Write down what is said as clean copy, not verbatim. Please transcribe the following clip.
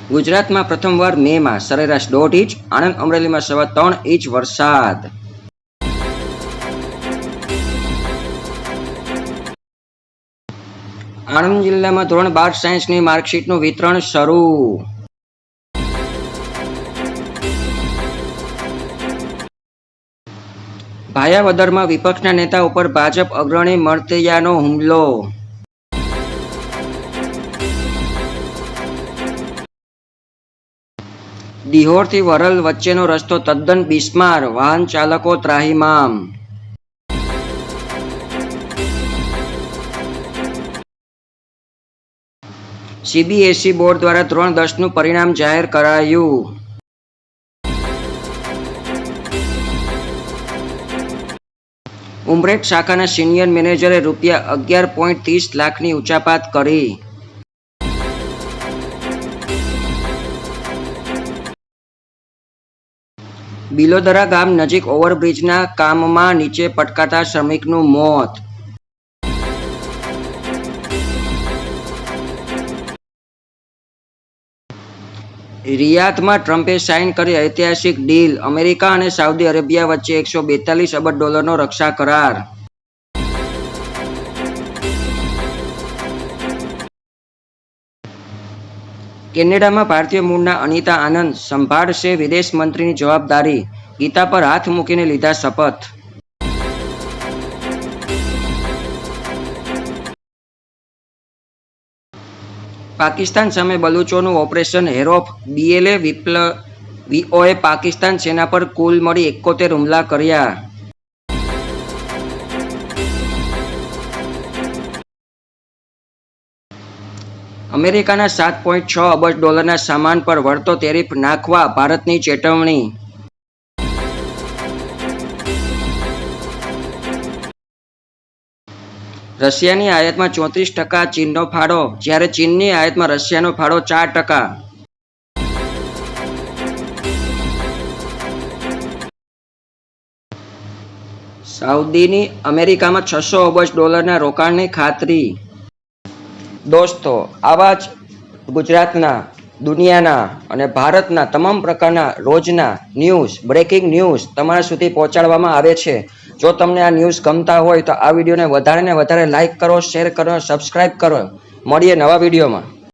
ગુજરાતમાં પ્રથમવાર મેમાં સરેરાશ 1.5 ઇંચ, આણંદ અમરેલીમાં 3.25 ઇંચ વરસાદ. આણંદ જિલ્લામાં ધોરણ 12 સાયન્સની માર્કશીટનું વિતરણ શરૂ. ભાયાવદરમાં વિપક્ષના નેતા ઉપર ભાજપ અગ્રણી મળતિયાનો હુમલો. દિહોરથી વરલ વચ્ચેનો રસ્તો તદ્દન બિસ્માર, વાહન ચાલકો ત્રાહિમામ. સીબીએસઈ બોર્ડ દ્વારા ધોરણ 10નું પરિણામ જાહેર કરાયું. ઉમરેઠ શાખાના સિનિયર મેનેજરે ₹11.30 લાખની ઉચાપાત કરી. બિલોદરા ગામ નજીક ઓવરબ્રિજના કામમાં નીચે પટકાતા શ્રમિકનું મોત. રિયાધમાં ટ્રમ્પે સાઇન કરી ઐતિહાસિક ડીલ, અમેરિકા અને સાઉદી અરેબિયા વચ્ચે $142 અબજનો રક્ષા કરાર. કેનેડામાં ભારતીય મૂળના અનિતા આનંદ સંભાળશે વિદેશ મંત્રીની જવાબદારી, ગીતા પર હાથ મૂકીને લીધા શપથ. પાકિસ્તાન સામે બલુચોનું ઓપરેશન હેરોફ, BLA-VOએ પાકિસ્તાન સેના પર કુલ મળી 71 હુમલા કર્યા. અમેરિકાના $7.6 અબજ સામાન પર વળતો ટેરિફ નાખવા ભારતની ચેતવણી. રશિયાની આયાતમાં 34%, ચીનનો ફાળો, જ્યારે ચીનની આયાતમાં રશિયાનો ફાળો 4%. સાઉદીની અમેરિકામાં $600 અબજ રોકાણની ખાતરી. દોસ્તો, આવા જ ગુજરાતના, દુનિયાના અને ભારતના તમામ પ્રકારના રોજના ન્યૂઝ, બ્રેકિંગ ન્યૂઝ તમારા સુધી પહોંચાડવામાં આવે છે. જો તમને આ ન્યૂઝ ગમતા હોય તો આ વિડીયોને વધારે ને વધારે લાઇક કરો, શેર કરો, સબસ્ક્રાઈબ કરો. મળીએ નવા વિડીયોમાં.